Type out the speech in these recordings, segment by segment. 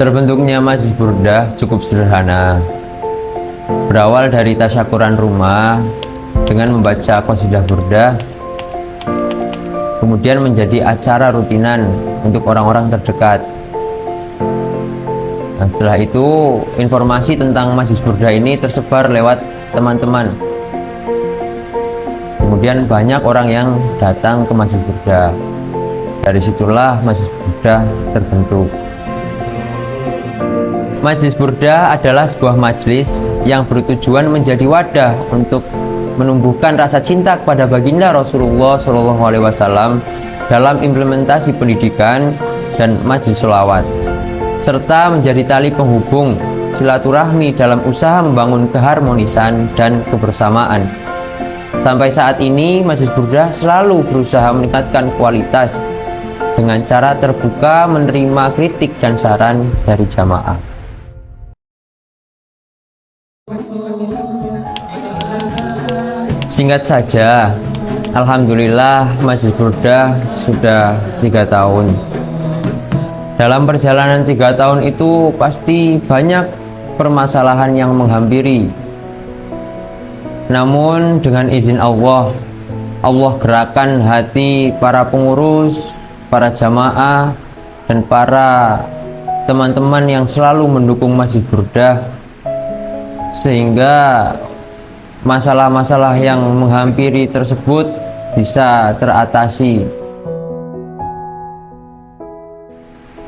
Terbentuknya Majlis Burdah cukup sederhana. Berawal dari tasyakuran rumah dengan membaca qasidah burdah, kemudian menjadi acara rutinan untuk orang-orang terdekat. Nah, setelah itu informasi tentang Majlis Burdah ini tersebar lewat teman-teman. Kemudian banyak orang yang datang ke Majlis Burdah. Dari situlah Majlis Burdah terbentuk. Majlis Burdah adalah sebuah majlis yang bertujuan menjadi wadah untuk menumbuhkan rasa cinta kepada baginda Rasulullah SAW dalam implementasi pendidikan dan majlis sholawat, serta menjadi tali penghubung silaturahmi dalam usaha membangun keharmonisan dan kebersamaan. Sampai saat ini, Majlis Burdah selalu berusaha meningkatkan kualitas dengan cara terbuka menerima kritik dan saran dari jamaah. Singkat saja, alhamdulillah Majlis Burdah sudah 3 tahun. Dalam perjalanan 3 tahun itu pasti banyak permasalahan yang menghampiri. Namun dengan izin Allah, Allah gerakan hati para pengurus, para jamaah, dan para teman-teman yang selalu mendukung Majlis Burdah, sehingga masalah-masalah yang menghampiri tersebut bisa teratasi.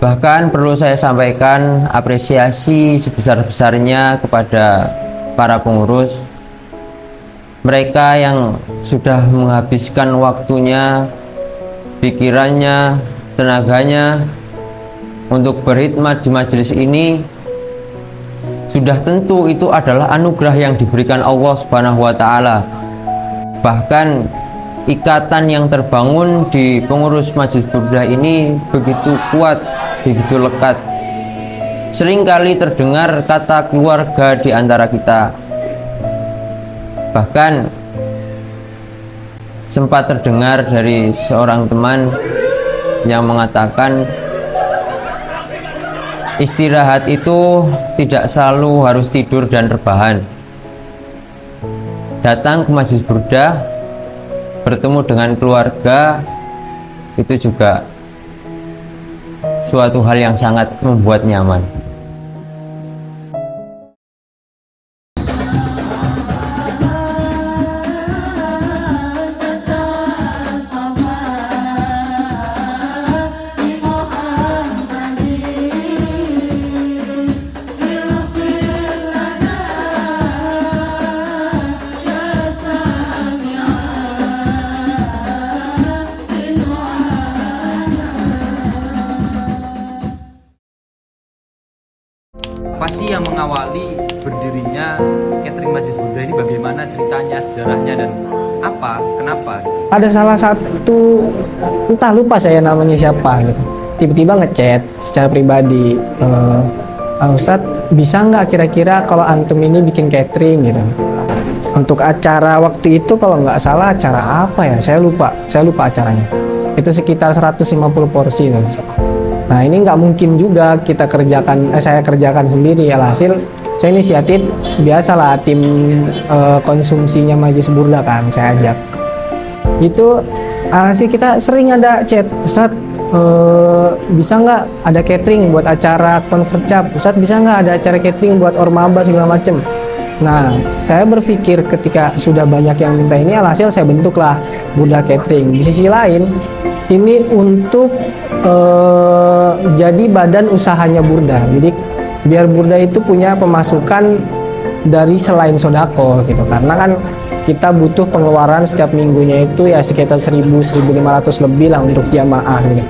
Bahkan perlu saya sampaikan apresiasi sebesar-besarnya kepada para pengurus, mereka yang sudah menghabiskan waktunya, pikirannya, tenaganya untuk berkhidmat di majelis ini. Sudah tentu itu adalah anugerah yang diberikan Allah Subhanahu wa Ta'ala. Bahkan ikatan yang terbangun di pengurus Majlis Burdah ini begitu kuat, begitu lekat. Seringkali terdengar kata keluarga di antara kita. Bahkan sempat terdengar dari seorang teman yang mengatakan, istirahat itu tidak selalu harus tidur dan rebahan. Datang ke Majlis Burdah, bertemu dengan keluarga, itu juga suatu hal yang sangat membuat nyaman. Apa sih yang mengawali berdirinya catering Majlis Burdah ini? Bagaimana ceritanya, sejarahnya, dan kenapa? Ada salah satu, entah lupa saya namanya siapa gitu, tiba-tiba ngechat secara pribadi, Ustadz bisa nggak kira-kira kalau antum ini bikin catering gitu untuk acara waktu itu, kalau nggak salah acara apa ya, saya lupa acaranya, itu sekitar 150 porsi gitu. Nah ini nggak mungkin juga saya kerjakan sendiri, alhasil saya inisiatif, biasalah tim konsumsinya Majlis Burdah kan, saya ajak. Itu alhasil kita sering ada chat, Ustadz bisa nggak ada catering buat acara convert cap, Ustadz bisa nggak ada acara catering buat ormaba segala macem. Nah saya berpikir ketika sudah banyak yang minta ini, alhasil saya bentuklah Burdah Catering. Di sisi lain ini untuk jadi badan usahanya Burdah, jadi biar Burdah itu punya pemasukan dari selain sodako gitu, karena kan kita butuh pengeluaran setiap minggunya itu ya sekitar 1.000-1.500 lebih lah untuk jamaah gitu.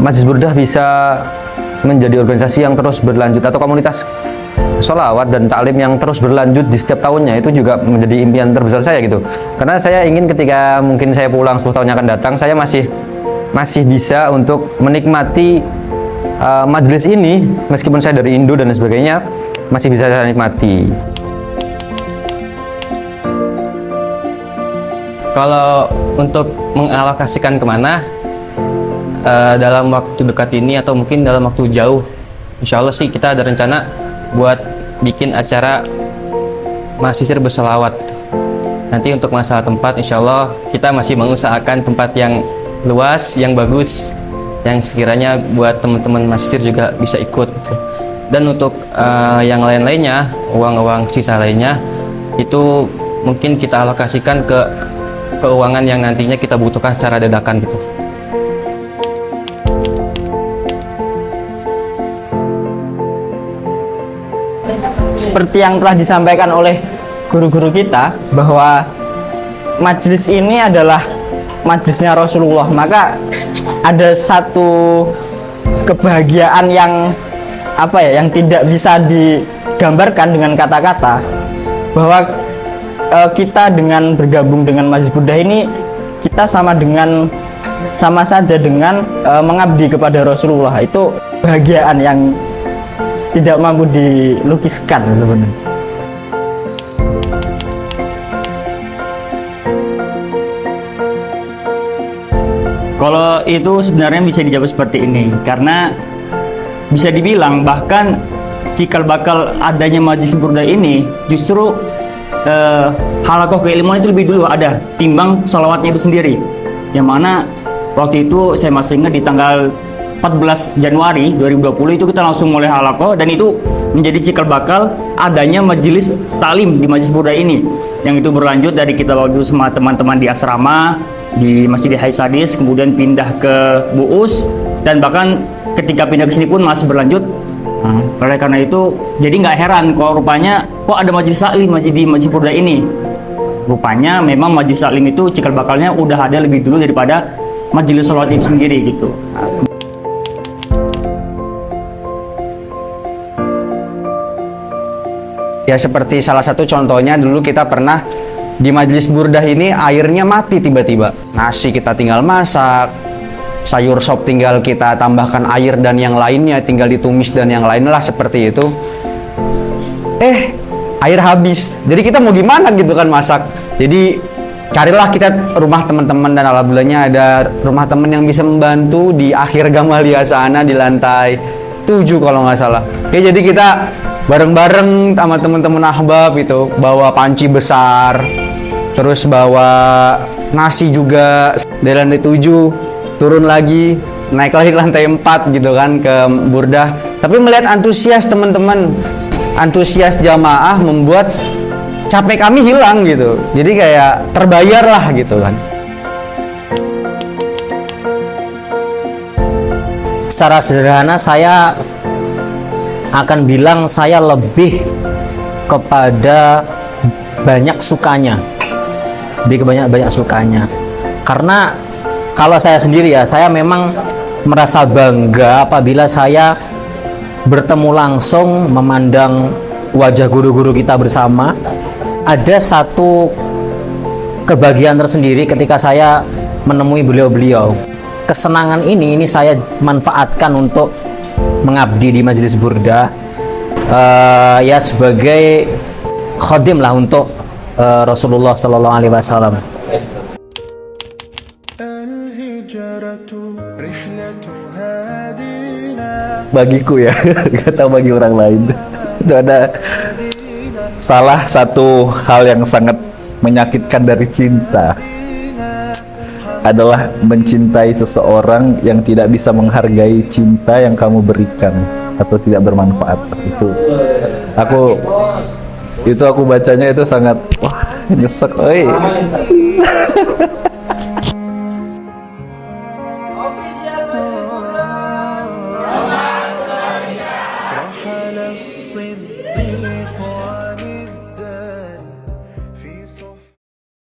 Majlis Burdah bisa menjadi organisasi yang terus berlanjut atau komunitas sholawat dan taklim yang terus berlanjut di setiap tahunnya, itu juga menjadi impian terbesar saya gitu. Karena saya ingin ketika mungkin saya pulang 10 tahun yang akan datang, saya masih bisa untuk menikmati majelis ini, meskipun saya dari Indo dan sebagainya, masih bisa saya nikmati. Kalau untuk mengalokasikan kemana, dalam waktu dekat ini atau mungkin dalam waktu jauh, insya Allah sih kita ada rencana buat bikin acara mahasiswa berselawat. Nanti untuk masalah tempat, insya Allah kita masih mengusahakan tempat yang luas, yang bagus, yang sekiranya buat teman-teman mahasiswa juga bisa ikut gitu. Dan untuk yang lain-lainnya, uang-uang sisa lainnya itu mungkin kita alokasikan ke keuangan yang nantinya kita butuhkan secara dadakan gitu. Seperti yang telah disampaikan oleh guru-guru kita bahwa majelis ini adalah majelisnya Rasulullah, maka ada satu kebahagiaan yang yang tidak bisa digambarkan dengan kata-kata, bahwa kita dengan bergabung dengan Majelis Burdah ini, kita sama saja dengan mengabdi kepada Rasulullah. Itu kebahagiaan yang tidak mampu dilukiskan sebenarnya. Kalau itu sebenarnya bisa dijawab seperti ini, karena bisa dibilang bahkan cikal bakal adanya Majelis Burdah ini justru halakoh keilmuan itu lebih dulu ada timbang sholawatnya itu sendiri, yang mana waktu itu saya masih ingat di tanggal 14 Januari 2020 itu kita langsung mulai halakoh, dan itu menjadi cikal bakal adanya majelis taklim di Majelis Burdah ini, yang itu berlanjut dari kita waktu sama teman-teman di asrama di Masjid Haisadis, kemudian pindah ke Buus, dan bahkan ketika pindah ke sini pun masih berlanjut. Oleh karena itu jadi nggak heran kok rupanya kok ada majelis taklim di Majelis Burdah ini. Rupanya memang majelis taklim itu cikal bakalnya udah ada lebih dulu daripada majelis sholawat itu sendiri gitu. Ya seperti salah satu contohnya dulu kita pernah di Majelis Burdah ini airnya mati tiba-tiba. Nasi kita tinggal masak, sayur sop tinggal kita tambahkan air dan yang lainnya tinggal ditumis dan yang lain lah seperti itu. Air habis. Jadi kita mau gimana gitu kan masak. Jadi carilah kita rumah teman-teman, dan alhamdulillahnya ada rumah teman yang bisa membantu di akhir Gamalia sana di lantai 7 kalau nggak salah. Oke, jadi kita bareng-bareng sama teman-teman ahbab itu bawa panci besar, terus bawa nasi juga dari lantai 7 turun lagi, naik lagi ke lantai 4 gitu kan ke Burdah. Tapi melihat antusias teman-teman, antusias jamaah membuat capek kami hilang gitu. Jadi kayak terbayar lah gitu kan. Secara sederhana saya akan bilang saya lebih kepada banyak sukanya, lebih ke banyak sukanya. Karena kalau saya sendiri ya, saya memang merasa bangga apabila saya bertemu langsung memandang wajah guru-guru kita bersama. Ada satu kebahagiaan tersendiri ketika saya menemui beliau-beliau. Kesenangan ini saya manfaatkan untuk mengabdi di Majelis Burdah, ya sebagai khodim lah untuk Rasulullah Sallallahu Alaihi Wasallam. Bagiku ya, nggak tahu bagi orang lain, itu ada salah satu hal yang sangat menyakitkan dari cinta adalah mencintai seseorang yang tidak bisa menghargai cinta yang kamu berikan atau tidak bermanfaat. Itu aku bacanya itu sangat nyesek, رحل الصديق